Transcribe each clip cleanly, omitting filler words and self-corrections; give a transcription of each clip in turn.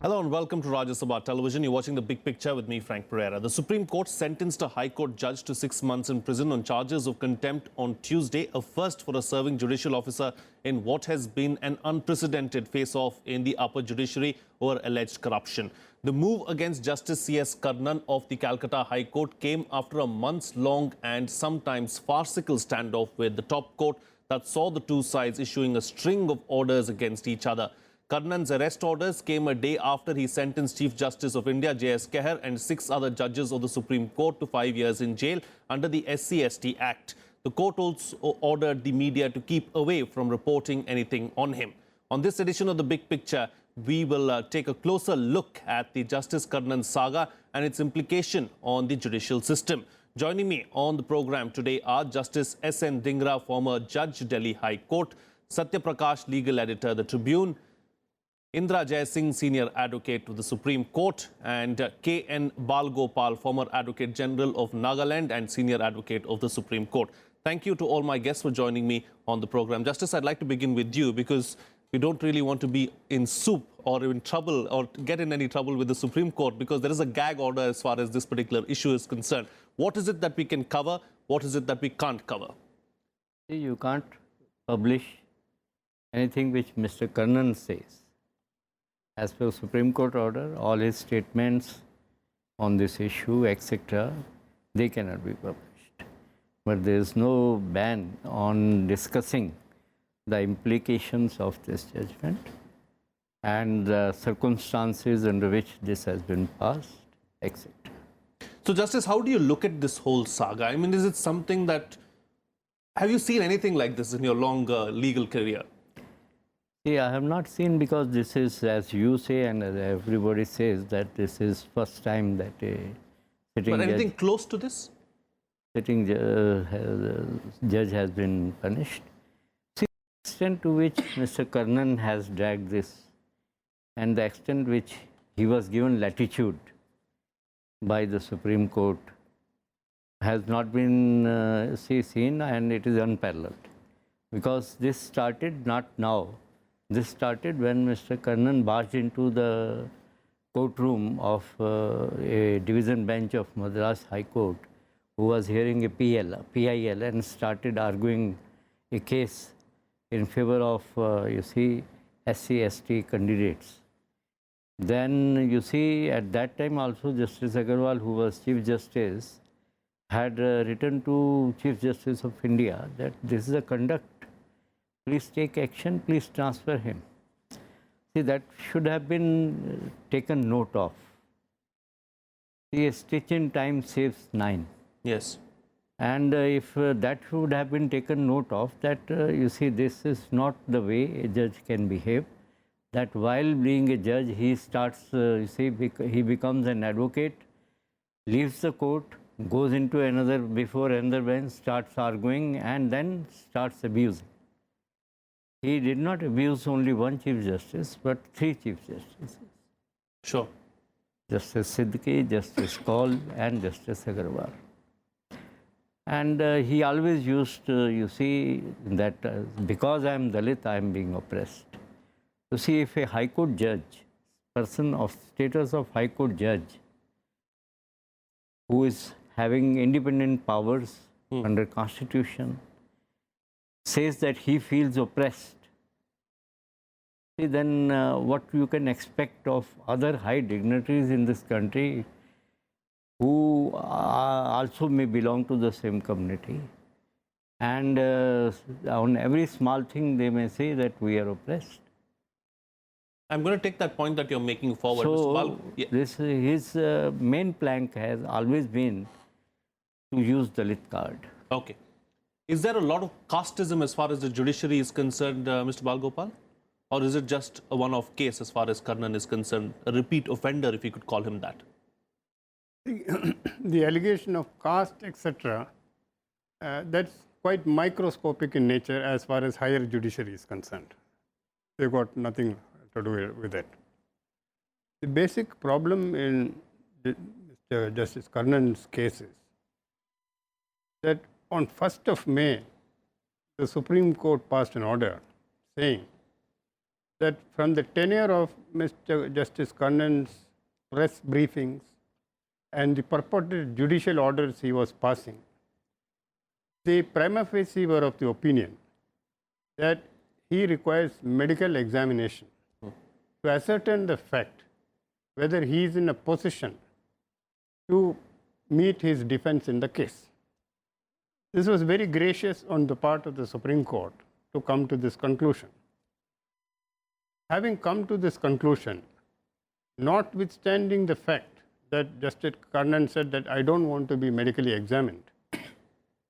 Hello and welcome to Rajya Sabha Television. You're watching The Big Picture with me, Frank Pereira. The Supreme Court sentenced a High Court judge to 6 months in prison on charges of contempt on Tuesday, a first for a serving judicial officer in what has been an unprecedented face-off in the upper judiciary over alleged corruption. The move against Justice C.S. Karnan of the Calcutta High Court came after a months-long and sometimes farcical standoff with the top court that saw the two sides issuing a string of orders against each other. Karnan's arrest orders came a day after he sentenced Chief Justice of India J.S. Keher and 6 other judges of the Supreme Court to 5 years in jail under the SC/ST Act. The court also ordered the media to keep away from reporting anything on him. On this edition of The Big Picture, we will take a closer look at the Justice Karnan saga and its implication on the judicial system. Joining me on the program today are Justice S.N. Dhingra, former Judge, Delhi High Court, Satya Prakash, legal editor, The Tribune, Indira Jaising, senior advocate to the Supreme Court, and K.N. Balgopal, former Advocate General of Nagaland and senior advocate of the Supreme Court. Thank you to all my guests for joining me on the program. Justice, I'd like to begin with you because we don't really want to be in soup or in trouble or get in any trouble with the Supreme Court because there is a gag order as far as this particular issue is concerned. What is it that we can cover? What is it that we can't cover? You can't publish anything which Mr. Karnan says. As per Supreme Court order, all his statements on this issue, etc., they cannot be published. But there is no ban on discussing the implications of this judgment and the circumstances under which this has been passed, etc. So, Justice, how do you look at this whole saga? I mean, is it something that... Have you seen anything like this in your long legal career? I have not seen, because this is, as you say and as everybody says, that this is first time that a sitting But anything judge, close to this? sitting judge has been punished. See the extent to which Mr. Karnan has dragged this and the extent which he was given latitude by the Supreme Court has not been seen, and it is unparalleled. Because this started not now. This started when Mr. Karnan barged into the courtroom of a division bench of Madras High Court, who was hearing a PIL, and started arguing a case in favor of, SC/ST candidates. Then, at that time also Justice Agarwal, who was Chief Justice, had written to Chief Justice of India that this is a conduct. Please take action, please transfer him. See, that should have been taken note of. See, a stitch in time saves 9. Yes. And if that should have been taken note of, that this is not the way a judge can behave. That while being a judge, he starts, he becomes an advocate, leaves the court, goes into another bench, starts arguing, and then starts abusing. He did not abuse only one Chief Justice, but 3 Chief Justices. Sure. Justice Siddiqui, Justice Kaul, and Justice Agarwal. And he always used, that because I am Dalit, I am being oppressed. If a High Court judge, person of status of High Court judge, who is having independent powers under Constitution, says that he feels oppressed, then what you can expect of other high dignitaries in this country who also may belong to the same community, and on every small thing they may say that we are oppressed. I'm going to take that point that you're making forward. So, his main plank has always been to use the Dalit card. Okay. Is there a lot of casteism as far as the judiciary is concerned, Mr. Balgopal? Or is it just a one-off case as far as Karnan is concerned, a repeat offender, if you could call him that? The allegation of caste, etc., that's quite microscopic in nature as far as higher judiciary is concerned. They've got nothing to do with it. The basic problem in Justice Karnan's case is that on 1st of May, the Supreme Court passed an order saying that from the tenure of Mr. Justice Karnan's press briefings and the purported judicial orders he was passing, the prima facie were of the opinion that he requires medical examination to ascertain the fact whether he is in a position to meet his defense in the case. This was very gracious on the part of the Supreme Court to come to this conclusion. Having come to this conclusion, notwithstanding the fact that Justice Karnan said that I don't want to be medically examined,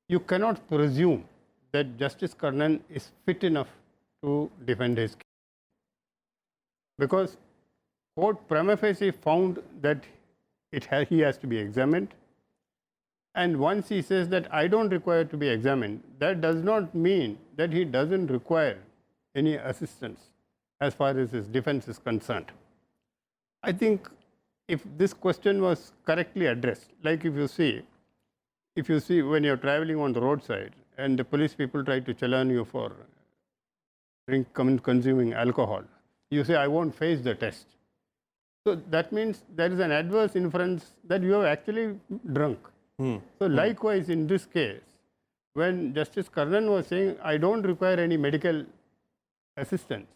you cannot presume that Justice Karnan is fit enough to defend his case. Because court prima facie found that he has to be examined, and once he says that I don't require to be examined, that does not mean that he doesn't require any assistance as far as his defense is concerned. I think if this question was correctly addressed, like if you see when you're traveling on the roadside and the police people try to challan you for consuming alcohol, you say, I won't face the test. So that means there is an adverse inference that you have actually drunk. So likewise in this case, when Justice Karnan was saying, I don't require any medical assistance,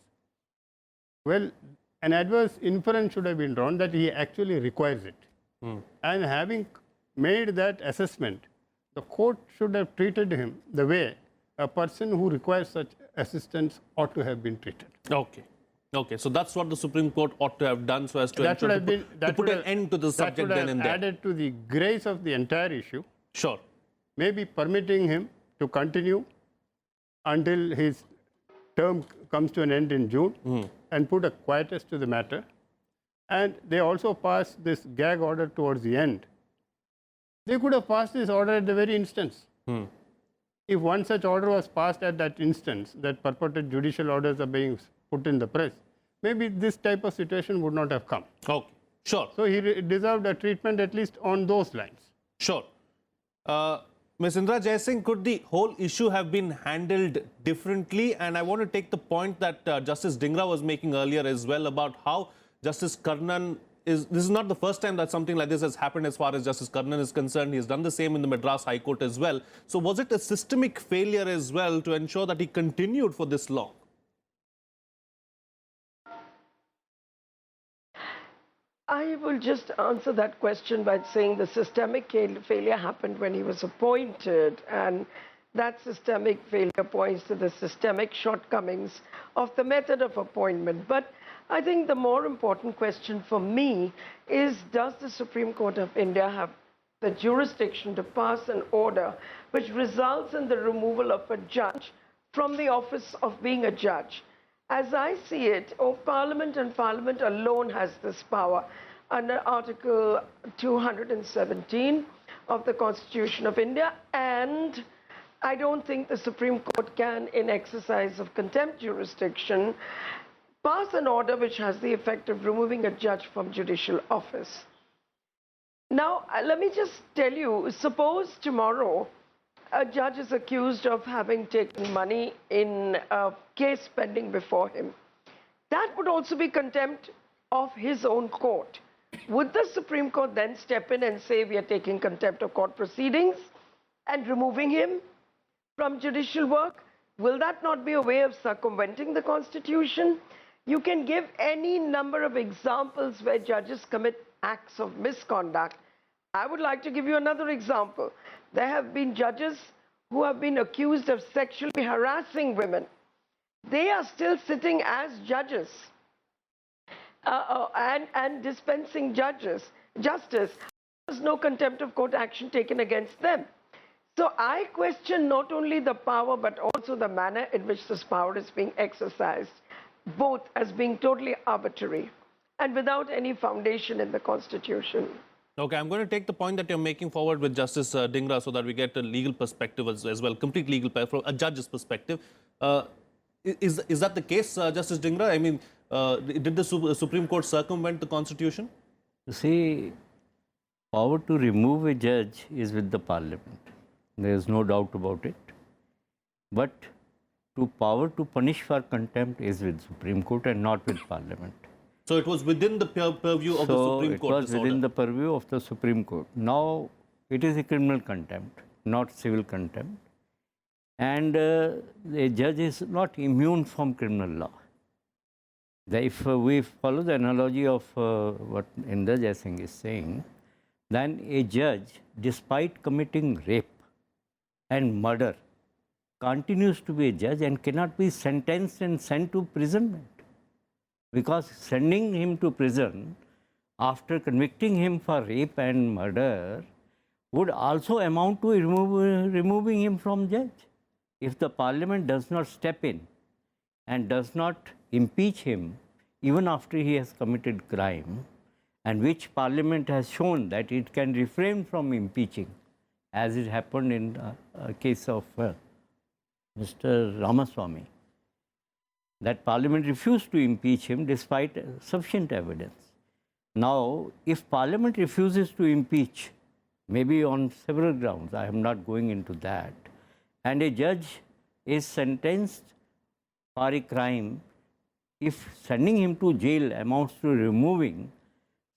well, an adverse inference should have been drawn that he actually requires it. And having made that assessment, the court should have treated him the way a person who requires such assistance ought to have been treated. Okay. Okay, so that's what the Supreme Court ought to have done so as to put an end to the subject then and there. Added to the grace of the entire issue. Sure. Maybe permitting him to continue until his term comes to an end in June and put a quietus to the matter. And they also passed this gag order towards the end. They could have passed this order at the very instance. If one such order was passed at that instance, that purported judicial orders are being put in the press, maybe this type of situation would not have come. Okay, sure. So he deserved a treatment at least on those lines. Sure. Ms. Indira Jaising, could the whole issue have been handled differently? And I want to take the point that Justice Dhingra was making earlier as well about how Justice Karnan this is not the first time that something like this has happened as far as Justice Karnan is concerned. He has done the same in the Madras High Court as well. So was it a systemic failure as well to ensure that he continued for this long? I will just answer that question by saying the systemic failure happened when he was appointed, and that systemic failure points to the systemic shortcomings of the method of appointment. But I think the more important question for me is, does the Supreme Court of India have the jurisdiction to pass an order which results in the removal of a judge from the office of being a judge? As I see it, Parliament and Parliament alone has this power under Article 217 of the Constitution of India, and I don't think the Supreme Court can, in exercise of contempt jurisdiction, pass an order which has the effect of removing a judge from judicial office. Now, let me just tell you, suppose tomorrow a judge is accused of having taken money in a case pending before him. That would also be contempt of his own court. Would the Supreme Court then step in and say, we are taking contempt of court proceedings and removing him from judicial work? Will that not be a way of circumventing the Constitution? You can give any number of examples where judges commit acts of misconduct. I would like to give you another example. There have been judges who have been accused of sexually harassing women. They are still sitting as judges and dispensing justice. There's no contempt of court action taken against them. So I question not only the power but also the manner in which this power is being exercised, both as being totally arbitrary and without any foundation in the Constitution. Okay, I'm going to take the point that you're making forward with Justice Dhingra so that we get a legal perspective as well, complete legal perspective, a judge's perspective. Is that the case, Justice Dhingra? I mean, did the Supreme Court circumvent the Constitution? You see, power to remove a judge is with the Parliament. There is no doubt about it. But power to punish for contempt is with Supreme Court and not with Parliament. So it was within the purview of the Supreme Court. It was within the purview of the Supreme Court. Now it is a criminal contempt, not civil contempt. And a judge is not immune from criminal law. If we follow the analogy of what Indira Jaising is saying, then a judge, despite committing rape and murder, continues to be a judge and cannot be sentenced and sent to imprisonment. Because sending him to prison after convicting him for rape and murder would also amount to removing him from judge. If the Parliament does not step in and does not impeach him even after he has committed crime, and which Parliament has shown that it can refrain from impeaching, as it happened in the case of Mr. Ramaswamy, that Parliament refused to impeach him despite sufficient evidence. Now, if Parliament refuses to impeach, maybe on several grounds, I am not going into that, and a judge is sentenced for a crime, if sending him to jail amounts to removing,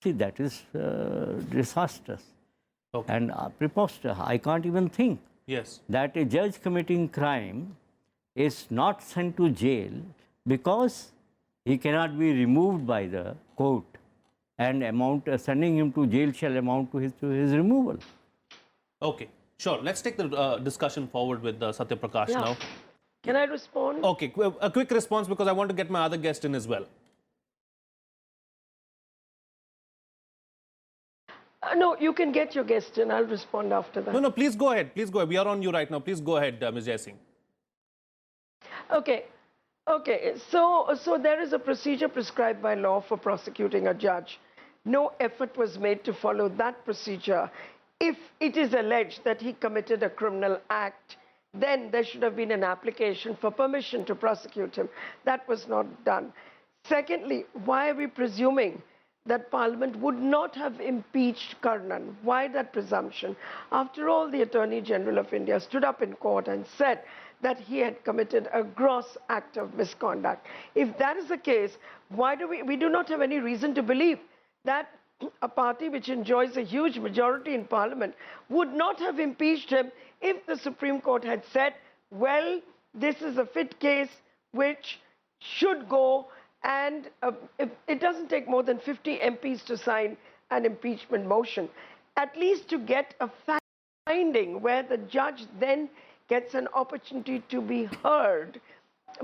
see, that is disastrous and preposterous. I can't even think that a judge committing crime is not sent to jail because he cannot be removed by the court, and sending him to jail shall amount to his removal. Okay, sure. Let's take the discussion forward with Satya Prakash now. Can I respond? Okay, a quick response because I want to get my other guest in as well. No, you can get your guest in. I'll respond after that. No, please go ahead. Please go ahead. We are on you right now. Please go ahead, Ms. Jaising. Okay. So there is a procedure prescribed by law for prosecuting a judge. No effort was made to follow that procedure. If it is alleged that he committed a criminal act, then there should have been an application for permission to prosecute him. That was not done. Secondly, why are we presuming that Parliament would not have impeached Karnan? Why that presumption? After all, the Attorney General of India stood up in court and said that he had committed a gross act of misconduct. If that is the case, why do we do not have any reason to believe that a party which enjoys a huge majority in Parliament would not have impeached him if the Supreme Court had said, well, this is a fit case which should go, and it doesn't take more than 50 MPs to sign an impeachment motion, at least to get a fact finding where the judge then gets an opportunity to be heard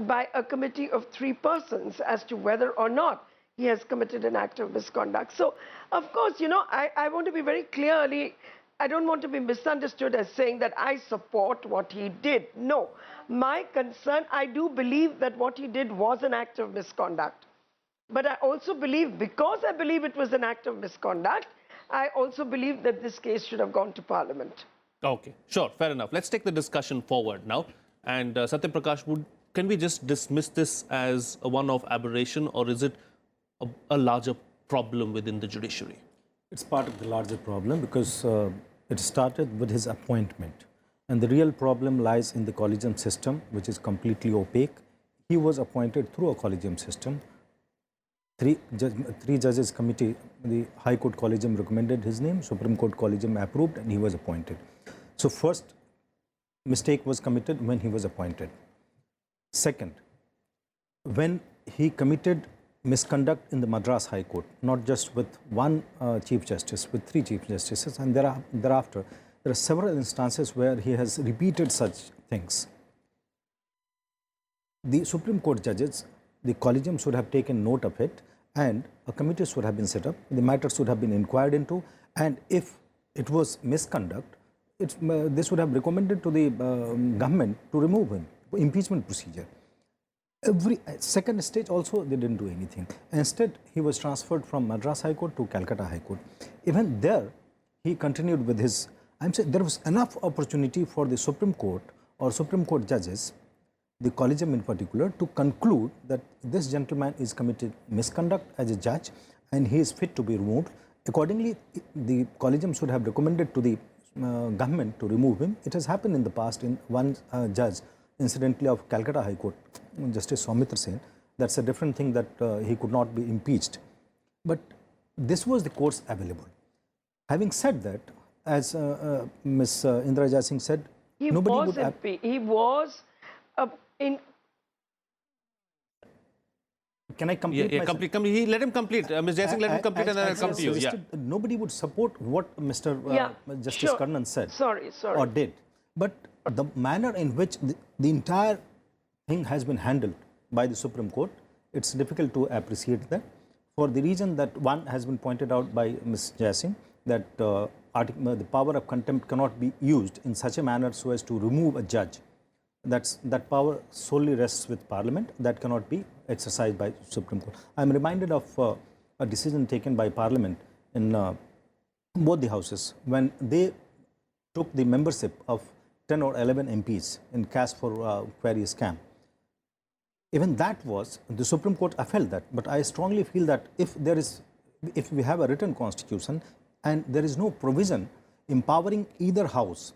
by a committee of 3 persons as to whether or not he has committed an act of misconduct. So, of course, I want to be very clearly, I don't want to be misunderstood as saying that I support what he did. No. My concern, I do believe that what he did was an act of misconduct. But I also believe, because I believe it was an act of misconduct, I also believe that this case should have gone to Parliament. Okay, sure, fair enough. Let's take the discussion forward now. And Satya Prakash, can we just dismiss this as a one-off aberration, or is it a larger problem within the judiciary? It's part of the larger problem because it started with his appointment. And the real problem lies in the collegium system, which is completely opaque. He was appointed through a collegium system. Three judges committee, the High Court Collegium recommended his name, Supreme Court Collegium approved, and he was appointed. So first mistake was committed when he was appointed. Second, when he committed misconduct in the Madras High Court, not just with one Chief Justice, with 3 Chief Justices, and thereafter, there are several instances where he has repeated such things. The Supreme Court judges, the collegium should have taken note of it, and a committee should have been set up, the matter should have been inquired into, and if it was misconduct, this would have recommended to the government to remove him, impeachment procedure. Every second stage also they didn't do anything. Instead, he was transferred from Madras High Court to Calcutta High Court. Even there, he continued with his, I'm saying there was enough opportunity for the Supreme Court or Supreme Court judges, the collegium in particular, to conclude that this gentleman is committed misconduct as a judge and he is fit to be removed. Accordingly, the collegium should have recommended to the government to remove him. It has happened in the past in one judge incidentally of Calcutta High Court, Justice Soumitra Sen, that's a different thing that he could not be impeached. But this was the course available. Having said that, as Ms. Indira Jaising said, He nobody was would... he was in. Can I complete my complete. Let him complete. Ms. Jaising, let him complete and then I'll come to you. Yeah. Nobody would support what Mr. Justice Sure. Karnan said Sorry. or did. But the manner in which the entire thing has been handled by the Supreme Court, it's difficult to appreciate that. For the reason that one has been pointed out by Ms. Jaising, that the power of contempt cannot be used in such a manner so as to remove a judge. That power solely rests with Parliament. That cannot be exercised by Supreme Court. I am reminded of a decision taken by Parliament in both the houses when they took the membership of 10 or 11 MPs in cash for query scam. Even that was, the Supreme Court upheld that. But I strongly feel that if we have a written constitution and there is no provision empowering either house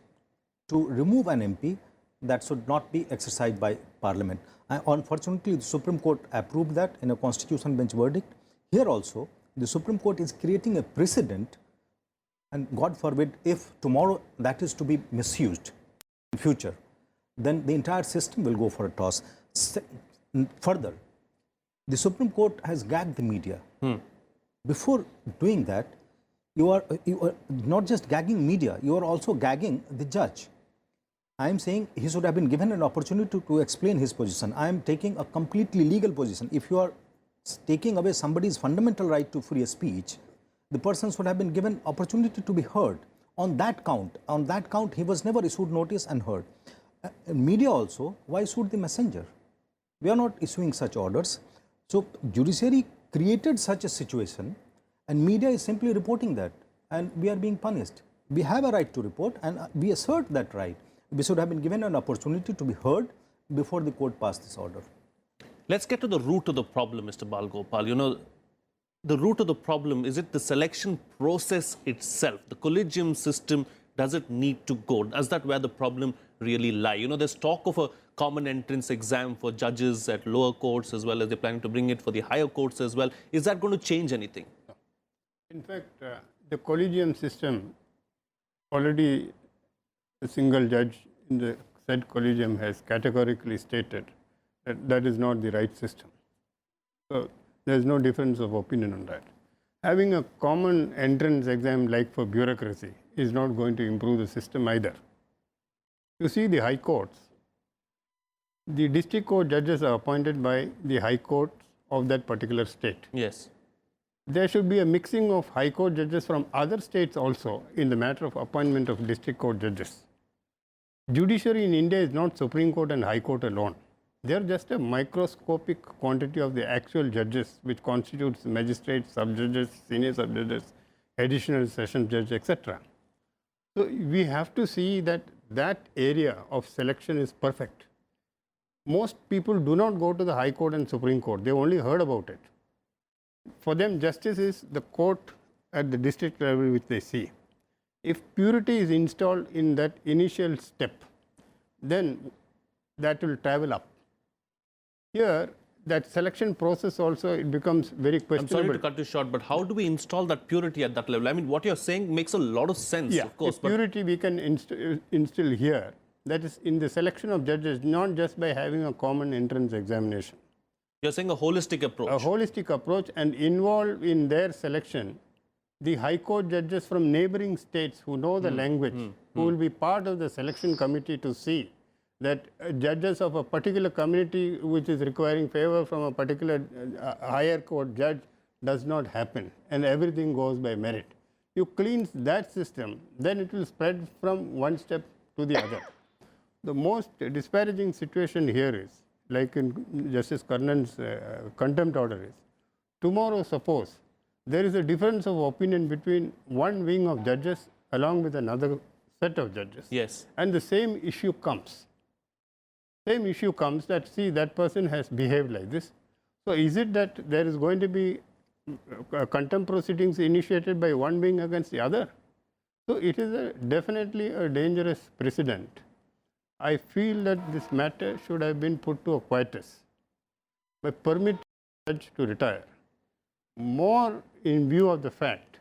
to remove an MP, that should not be exercised by Parliament. Unfortunately, the Supreme Court approved that in a constitution bench verdict. Here also, the Supreme Court is creating a precedent, and God forbid if tomorrow that is to be misused in future, then the entire system will go for a toss. Further, the Supreme Court has gagged the media. Before doing that, you are not just gagging media, you are also gagging the judge. I am saying he should have been given an opportunity to explain his position. I am taking a completely legal position. If you are taking away somebody's fundamental right to free speech, the person should have been given opportunity to be heard. On that count, he was never issued notice and heard. Media also, why should the messenger? We are not issuing such orders. So judiciary created such a situation and media is simply reporting that, and we are being punished. We have a right to report and we assert that right. We should have been given an opportunity to be heard before the court passed this order. Let's get to the root of the problem, Mr. Balgopal. You know, the root of the problem, is it the selection process itself? The collegium system, does it need to go? Is that where the problem really lies? You know, there's talk of a common entrance exam for judges at lower courts as well as they're planning to bring it for the higher courts as well. Is that going to change anything? In fact, the collegium system, already a single judge in the said collegium has categorically stated that that is not the right system. So there is no difference of opinion on that. Having a common entrance exam like for bureaucracy is not going to improve the system either. You see the high courts, the district court judges are appointed by the high court of that particular state. Yes. There should be a mixing of high court judges from other states also in the matter of appointment of district court judges. Judiciary in India is not Supreme Court and High Court alone. They are just a microscopic quantity of the actual judges, which constitutes magistrates, sub-judges, senior sub-judges, additional session judge, etc. So we have to see that that area of selection is perfect. Most people do not go to the High Court and Supreme Court. They only heard about it. For them, justice is the court at the district level which they see. If purity is installed in that initial step, then that will travel up. Here, that selection process also, it becomes very questionable. I'm sorry to cut you short, but how do we install that purity at that level? I mean, what you're saying makes a lot of sense, of course. The purity we can instill here, that is in the selection of judges, not just by having a common entrance examination. You're saying a holistic approach. A holistic approach, and involve in their selection the high court judges from neighboring states who know the language, who will be part of the selection committee to see that judges of a particular community which is requiring favor from a particular higher court judge does not happen, and everything goes by merit. You cleanse that system, then it will spread from one step to the other. The most disparaging situation here is, like in Justice Karnan's contempt order is, tomorrow suppose there is a difference of opinion between one wing of judges along with another set of judges. Yes. And the same issue comes. Same issue comes that, see, that person has behaved like this. So is it that there is going to be contempt proceedings initiated by one wing against the other? So it is definitely a dangerous precedent. I feel that this matter should have been put to a quietus by permitting the judge to retire. More in view of the fact,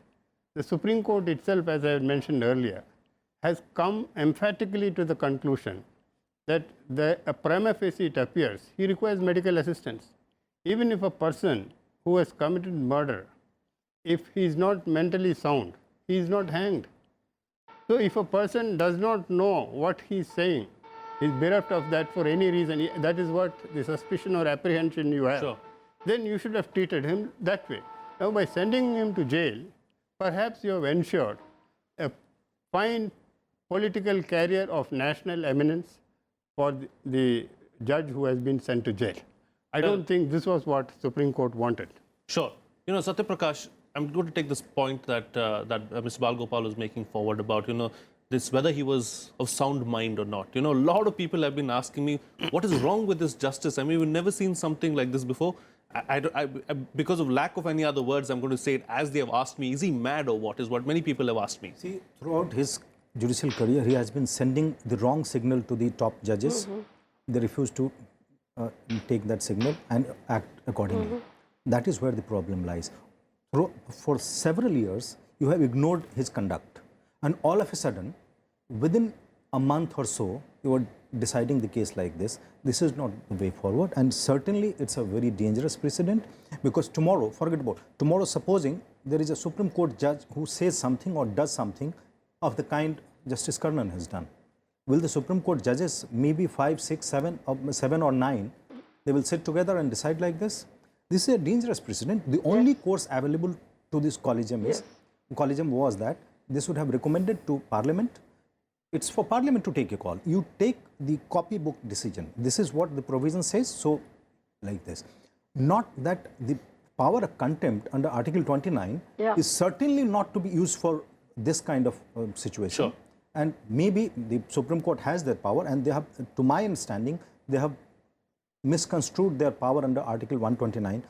the Supreme Court itself, as I had mentioned earlier, has come emphatically to the conclusion that a prima facie it appears he requires medical assistance. Even if a person who has committed murder, if he is not mentally sound, he is not hanged. So if a person does not know what he is saying, is bereft of that for any reason, that is what the suspicion or apprehension you have, Sure. then you should have treated him that way. Now, by sending him to jail, perhaps you have ensured a fine political career of national eminence for the judge who has been sent to jail. I don't think this was what Supreme Court wanted. Sure. You know, Satya Prakash, I'm going to take this point that Mr. Balgopal was making forward about, this whether he was of sound mind or not. A lot of people have been asking me, what is wrong with this justice? I mean, we've never seen something like this before. Because of lack of any other words, I'm going to say it as they have asked me, is he mad or what, is what many people have asked me. See, throughout his judicial career, he has been sending the wrong signal to the top judges. They refuse to take that signal and act accordingly. That is where the problem lies. For several years, you have ignored his conduct. And all of a sudden, within a month or so, you are deciding the case like this. This is not the way forward. And certainly, it's a very dangerous precedent, because tomorrow, forget about tomorrow, supposing there is a Supreme Court judge who says something or does something of the kind Justice Karnan has done. Will the Supreme Court judges, maybe 5, 6, 7 or 9, they will sit together and decide like this? This is a dangerous precedent. The only course available to this collegium was that this would have recommended to Parliament. It's for Parliament to take a call. You take the copybook decision. This is what the provision says. So, like this. Not that the power of contempt under Article 29 is certainly not to be used for this kind of situation. Sure. And maybe the Supreme Court has that power, and they have, to my understanding, they have misconstrued their power under Article 129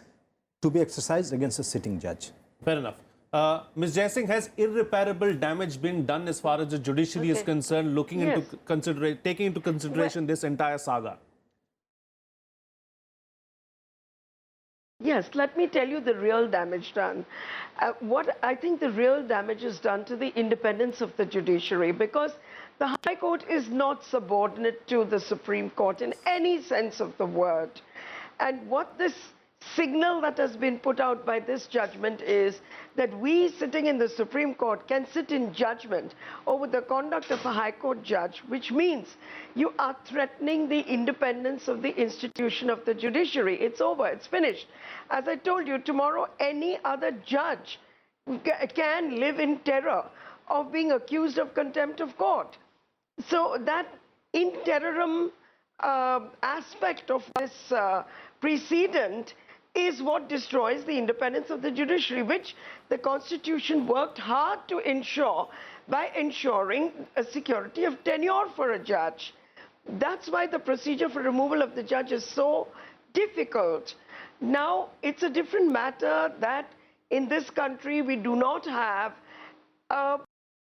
to be exercised against a sitting judge. Fair enough. Ms. Jaising, has irreparable damage been done as far as the judiciary is concerned, looking into taking into consideration this entire saga? Yes, let me tell you the real damage done. What I think the real damage is done to the independence of the judiciary, because the High Court is not subordinate to the Supreme Court in any sense of the word. And what this signal that has been put out by this judgment is that we sitting in the Supreme Court can sit in judgment over the conduct of a High Court judge, which means you are threatening the independence of the institution of the judiciary. It's over, it's finished. As I told you, tomorrow any other judge can live in terror of being accused of contempt of court. So that in terrorum aspect of this precedent is what destroys the independence of the judiciary, which the Constitution worked hard to ensure by ensuring a security of tenure for a judge. That's why the procedure for removal of the judge is so difficult. Now, it's a different matter that in this country we do not have a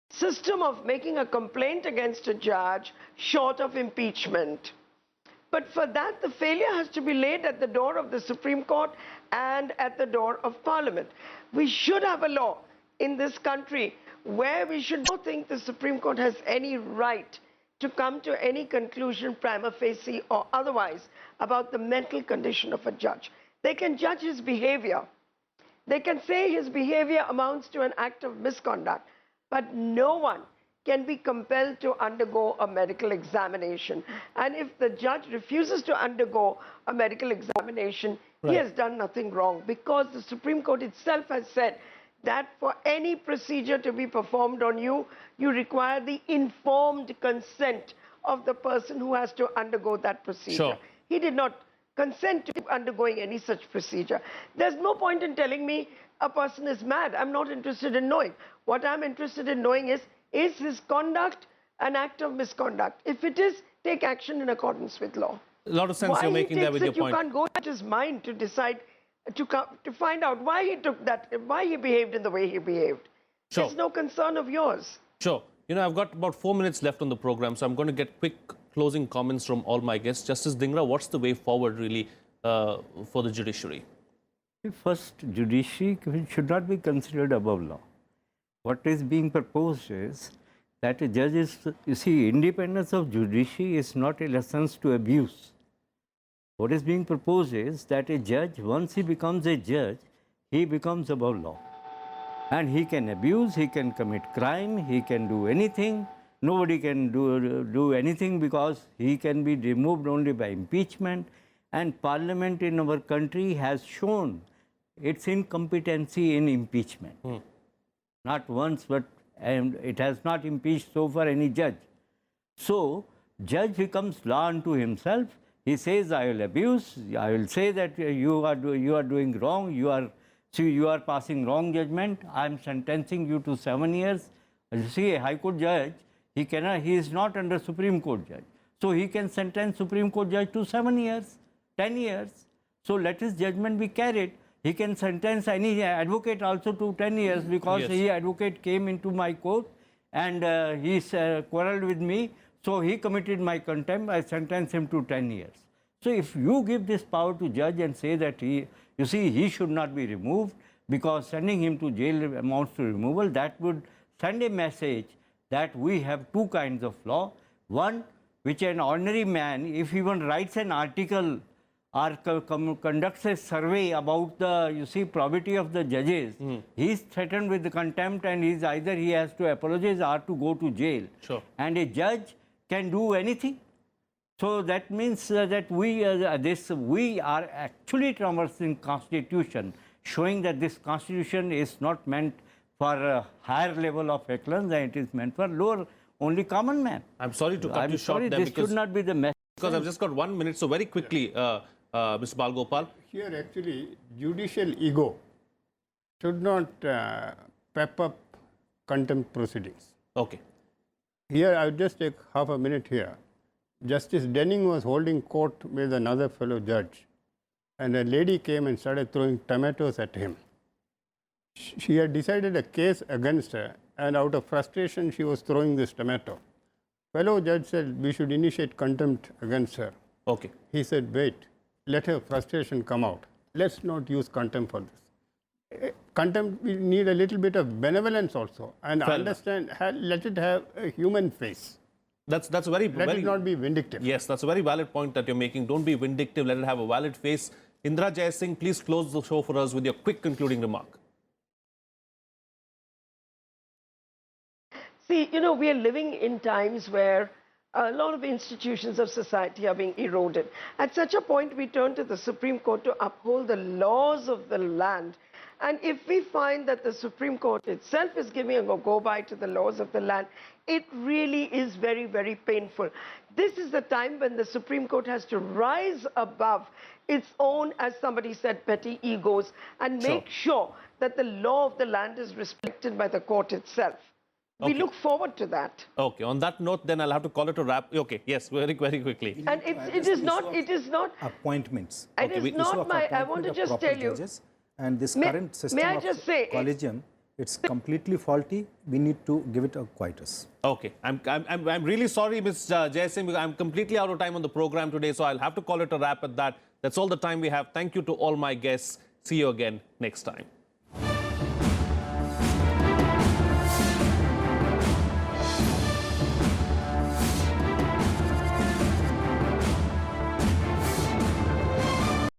system of making a complaint against a judge short of impeachment. But for that, the failure has to be laid at the door of the Supreme Court and at the door of Parliament. We should have a law in this country where we should not think the Supreme Court has any right to come to any conclusion, prima facie or otherwise, about the mental condition of a judge. They can judge his behavior. They can say his behavior amounts to an act of misconduct, but no one can be compelled to undergo a medical examination. And if the judge refuses to undergo a medical examination, he has done nothing wrong, because the Supreme Court itself has said that for any procedure to be performed on you, you require the informed consent of the person who has to undergo that procedure. Sure. He did not consent to undergoing any such procedure. There's no point in telling me a person is mad. I'm not interested in knowing. What I'm interested in knowing is his conduct an act of misconduct? If it is, take action in accordance with law. A lot of sense you're making there with your point. You can't go at his mind to decide, to find out why he took that, why he behaved in the way he behaved. Sure. It's no concern of yours. Sure. You know, I've got about 4 minutes left on the program, so I'm going to get quick closing comments from all my guests. Justice Dhingra, what's the way forward really for the judiciary? First, judiciary should not be considered above law. What is being proposed is that a judge is, you see, independence of judiciary is not a license to abuse. What is being proposed is that a judge, once he becomes a judge, he becomes above law. And he can abuse, he can commit crime, he can do anything. Nobody can do anything because he can be removed only by impeachment. And Parliament in our country has shown its incompetency in impeachment. Not once, but it has not impeached so far any judge. So, judge becomes law unto himself. He says, I will abuse, I will say that you are doing wrong, you are passing wrong judgment, I am sentencing you to 7 years. You see, a High Court judge, he is not under Supreme Court judge. So, he can sentence Supreme Court judge to 7 years, 10 years. So, let his judgment be carried. He can sentence any advocate also to 10 years because he advocate came into my court and he quarreled with me. So, he committed my contempt, I sentence him to 10 years. So, if you give this power to judge and say that he should not be removed because sending him to jail amounts to removal, that would send a message that we have two kinds of law. One, which an ordinary man, if he even writes an article or conducts a survey about the, probity of the judges, he is threatened with the contempt and either he has to apologize or to go to jail. Sure. And a judge can do anything. So that means that we are actually traversing constitution, showing that this constitution is not meant for a higher level of excellence than it is meant for lower, only common man. I'm sorry to cut you short there this should not be the message. Because I've just got 1 minute, so very quickly, Mr. Balgopal. Here actually judicial ego should not pep up contempt proceedings. Okay. Here I will just take half a minute here. Justice Denning was holding court with another fellow judge and a lady came and started throwing tomatoes at him. She had decided a case against her and out of frustration she was throwing this tomato. Fellow judge said we should initiate contempt against her. Okay. He said wait, let her frustration come out. Let's not use contempt for this. Contempt, we need a little bit of benevolence also and understand, let it have a human face. That's a very... Let it not be vindictive. Yes, that's a very valid point that you're making. Don't be vindictive, let it have a valid face. Indira, Jaising, please close the show for us with your quick concluding remark. See, you know, we are living in times where a lot of institutions of society are being eroded. At such a point, we turn to the Supreme Court to uphold the laws of the land. And if we find that the Supreme Court itself is giving a go-by to the laws of the land, it really is very, very painful. This is the time when the Supreme Court has to rise above its own, as somebody said, petty egos and make sure that the law of the land is respected by the court itself. We look forward to that. Okay, on that note, then I'll have to call it a wrap. Okay, yes, very, very quickly. And it is not appointments. It is not my, I want to just tell you. And this current system of collegium, it's completely faulty. We need to give it a quietus. Okay, I'm really sorry, Ms. Jaising, because I'm completely out of time on the program today, so I'll have to call it a wrap at that. That's all the time we have. Thank you to all my guests. See you again next time.